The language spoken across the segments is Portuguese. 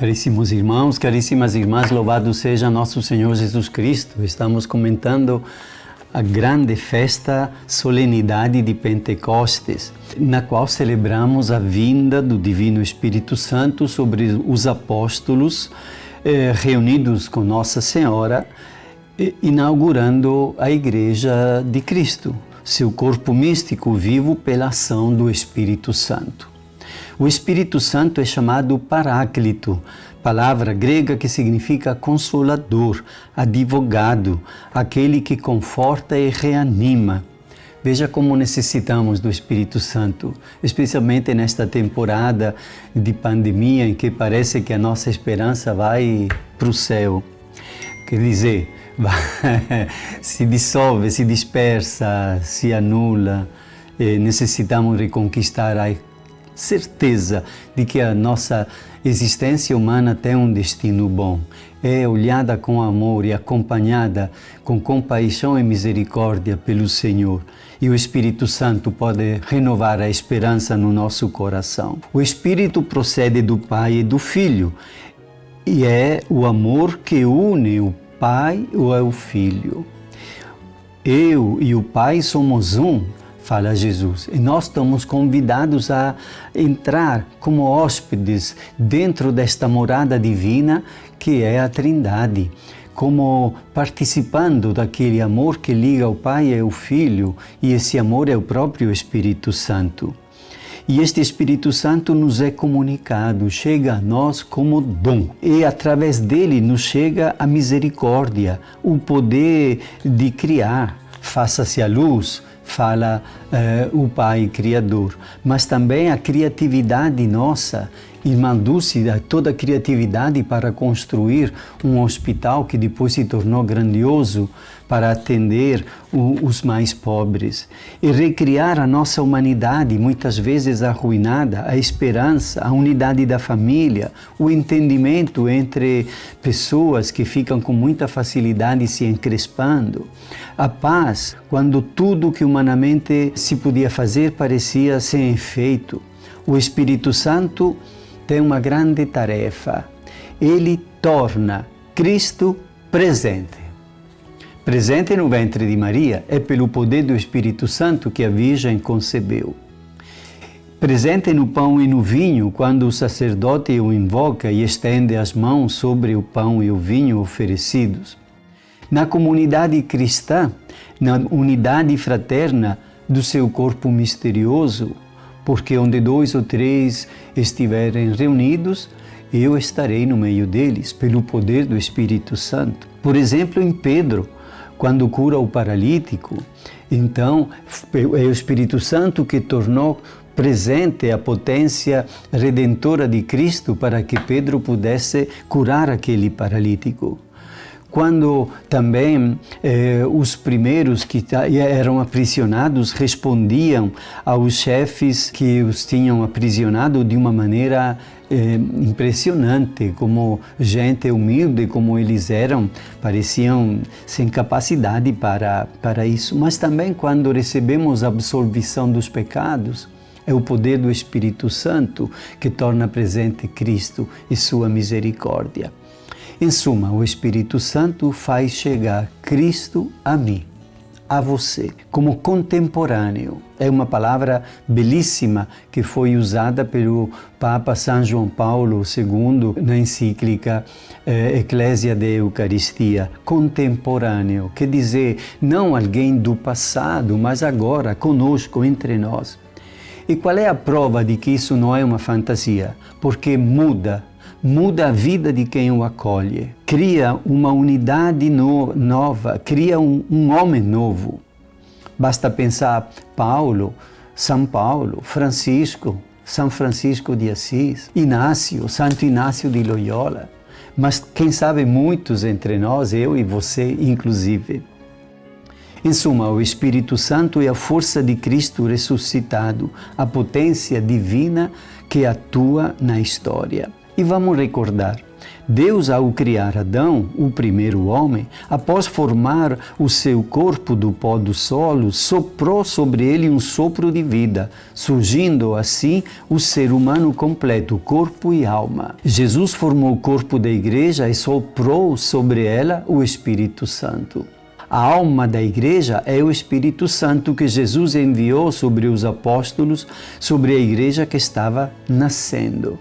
Caríssimos irmãos, caríssimas irmãs, louvado seja nosso Senhor Jesus Cristo. Estamos comentando a grande festa, solenidade de Pentecostes, na qual celebramos a vinda do Divino Espírito Santo sobre os apóstolos, reunidos com Nossa Senhora, inaugurando a Igreja de Cristo, seu corpo místico vivo pela ação do Espírito Santo. O Espírito Santo é chamado Paráclito, palavra grega que significa consolador, advogado, aquele que conforta e reanima. Veja como necessitamos do Espírito Santo, especialmente nesta temporada de pandemia em que parece que a nossa esperança vai para o céu. Quer dizer, se dissolve, se dispersa, se anula. Necessitamos reconquistar a certeza de que a nossa existência humana tem um destino bom. É olhada com amor e acompanhada com compaixão e misericórdia pelo Senhor. E o Espírito Santo pode renovar a esperança no nosso coração. O Espírito procede do Pai e do Filho, e é o amor que une o Pai e o Filho. Eu e o Pai somos um, fala Jesus, e nós estamos convidados a entrar como hóspedes dentro desta morada divina que é a Trindade, como participando daquele amor que liga o Pai e o Filho, e esse amor é o próprio Espírito Santo. E este Espírito Santo nos é comunicado, chega a nós como dom. E através dele nos chega a misericórdia, o poder de criar. Faça-se a luz, fala o Pai Criador, mas também a criatividade nossa. Irmã Dulce, toda a criatividade para construir um hospital que depois se tornou grandioso para atender os mais pobres e recriar a nossa humanidade, muitas vezes arruinada, a esperança, a unidade da família, o entendimento entre pessoas que ficam com muita facilidade se encrespando, a paz, quando tudo que humanamente se podia fazer parecia sem efeito. O Espírito Santo tem uma grande tarefa. Ele torna Cristo presente. Presente no ventre de Maria é pelo poder do Espírito Santo que a Virgem concebeu. Presente no pão e no vinho, quando o sacerdote o invoca e estende as mãos sobre o pão e o vinho oferecidos. Na comunidade cristã, na unidade fraterna do seu corpo misterioso, porque onde 2 ou 3 estiverem reunidos, eu estarei no meio deles, pelo poder do Espírito Santo. Por exemplo, em Pedro, quando cura o paralítico, então é o Espírito Santo que tornou presente a potência redentora de Cristo para que Pedro pudesse curar aquele paralítico. Quando também os primeiros que eram aprisionados respondiam aos chefes que os tinham aprisionado de uma maneira impressionante, como gente humilde como eles eram, pareciam sem capacidade para isso. Mas também quando recebemos a absolvição dos pecados, é o poder do Espírito Santo que torna presente Cristo e sua misericórdia. Em suma, o Espírito Santo faz chegar Cristo a mim, a você, como contemporâneo. É uma palavra belíssima que foi usada pelo Papa São João Paulo II na encíclica Ecclesia de Eucaristia. Contemporâneo, quer dizer, não alguém do passado, mas agora, conosco, entre nós. E qual é a prova de que isso não é uma fantasia? Porque muda a vida de quem o acolhe, cria uma unidade nova, cria um homem novo. Basta pensar Paulo, São Paulo, Francisco, São Francisco de Assis, Inácio, Santo Inácio de Loyola, mas quem sabe muitos entre nós, eu e você inclusive. Em suma, o Espírito Santo é a força de Cristo ressuscitado, a potência divina que atua na história. E vamos recordar, Deus, ao criar Adão, o primeiro homem, após formar o seu corpo do pó do solo, soprou sobre ele um sopro de vida, surgindo assim o ser humano completo, corpo e alma. Jesus formou o corpo da igreja e soprou sobre ela o Espírito Santo. A alma da igreja é o Espírito Santo que Jesus enviou sobre os apóstolos, sobre a igreja que estava nascendo.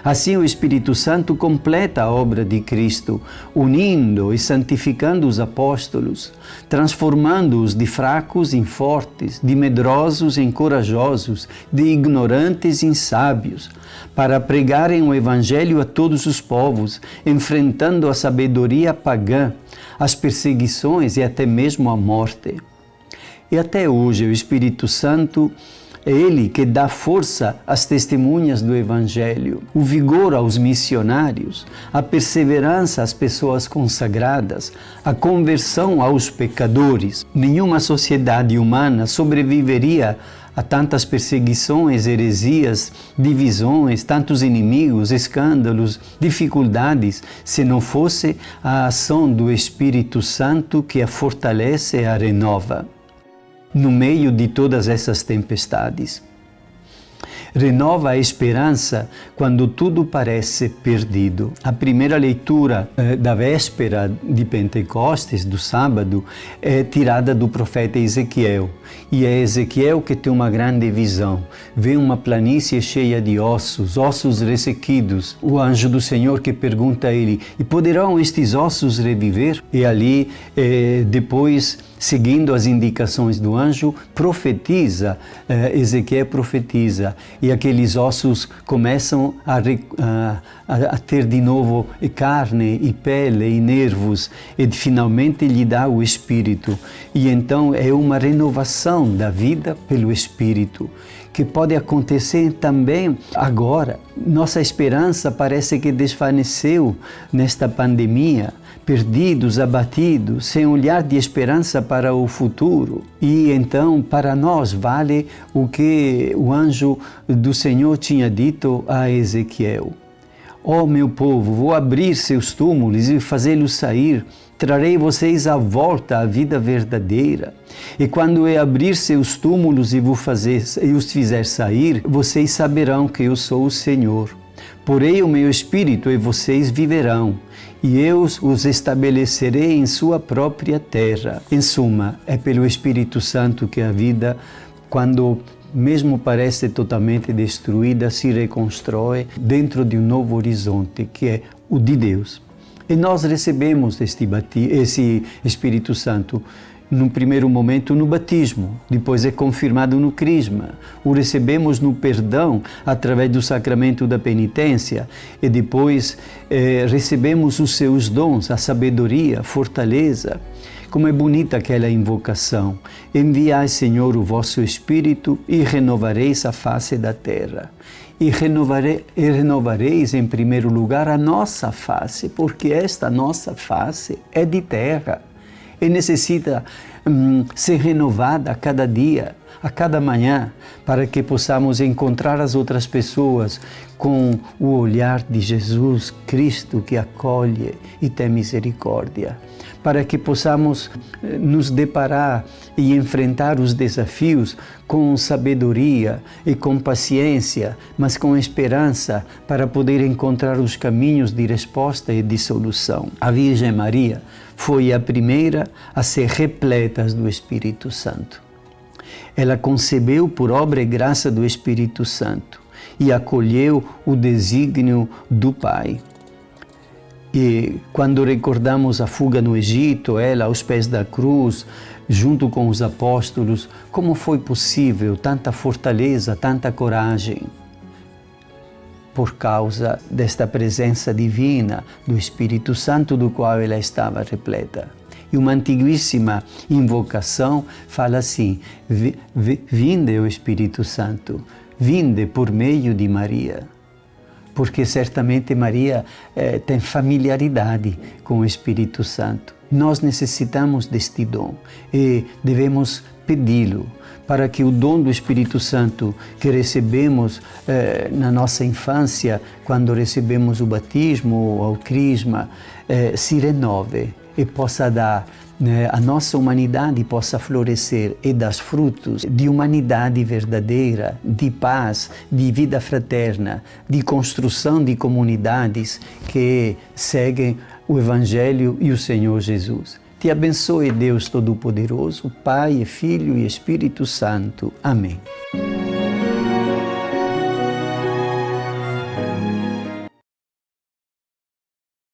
Assim, o Espírito Santo completa a obra de Cristo, unindo e santificando os apóstolos, transformando-os de fracos em fortes, de medrosos em corajosos, de ignorantes em sábios, para pregarem o Evangelho a todos os povos, enfrentando a sabedoria pagã, as perseguições e até mesmo a morte. E até hoje o Espírito Santo é Ele que dá força às testemunhas do Evangelho, o vigor aos missionários, a perseverança às pessoas consagradas, a conversão aos pecadores. Nenhuma sociedade humana sobreviveria a tantas perseguições, heresias, divisões, tantos inimigos, escândalos, dificuldades, se não fosse a ação do Espírito Santo que a fortalece e a renova. No meio de todas essas tempestades, renova a esperança quando tudo parece perdido. A primeira leitura da véspera de Pentecostes, do sábado, é tirada do profeta Ezequiel. E é Ezequiel que tem uma grande visão. Vê uma planície cheia de ossos, ossos ressequidos. O anjo do Senhor que pergunta a ele: e poderão estes ossos reviver? E ali, depois, seguindo as indicações do anjo, profetiza, Ezequiel profetiza, e aqueles ossos começam a ter de novo carne e pele e nervos, e finalmente lhe dá o Espírito. E então é uma renovação da vida pelo Espírito, que pode acontecer também agora. Nossa esperança parece que desvaneceu nesta pandemia, perdidos, abatidos, sem olhar de esperança para o futuro. E então, para nós, vale o que o anjo do Senhor tinha dito a Ezequiel: ó meu povo, vou abrir seus túmulos e fazê-los sair. Trarei vocês à volta à vida verdadeira. E quando eu abrir seus túmulos e os fizer sair, vocês saberão que eu sou o Senhor. Porei o meu Espírito e vocês viverão, e eu os estabelecerei em sua própria terra. Em suma, é pelo Espírito Santo que a vida, quando mesmo parece totalmente destruída, se reconstrói dentro de um novo horizonte, que é o de Deus. E nós recebemos esse Espírito Santo no primeiro momento no batismo, depois é confirmado no crisma, o recebemos no perdão através do sacramento da penitência, e depois recebemos os seus dons, a sabedoria, a fortaleza. Como é bonita aquela invocação: enviai, Senhor, o vosso Espírito e renovareis a face da terra. E renovareis em primeiro lugar a nossa face, porque esta nossa face é de terra e necessita ser renovada a cada dia, a cada manhã, para que possamos encontrar as outras pessoas com o olhar de Jesus Cristo, que acolhe e tem misericórdia, para que possamos nos deparar e enfrentar os desafios com sabedoria e com paciência, mas com esperança, para poder encontrar os caminhos de resposta e de solução. A Virgem Maria foi a primeira a ser repleta do Espírito Santo. Ela concebeu por obra e graça do Espírito Santo e acolheu o desígnio do Pai. E quando recordamos a fuga no Egito, ela aos pés da cruz, junto com os apóstolos, como foi possível tanta fortaleza, tanta coragem? Por causa desta presença divina do Espírito Santo, do qual ela estava repleta. E uma antiguíssima invocação fala assim: vinde o Espírito Santo, vinde por meio de Maria. Porque certamente Maria tem familiaridade com o Espírito Santo. Nós necessitamos deste dom e devemos pedi-lo, para que o dom do Espírito Santo que recebemos na nossa infância, quando recebemos o batismo ou o crisma, se renove e possa dar, a nossa humanidade possa florescer e dar frutos de humanidade verdadeira, de paz, de vida fraterna, de construção de comunidades que seguem o Evangelho e o Senhor Jesus. Te abençoe Deus Todo-Poderoso, Pai, Filho e Espírito Santo. Amém.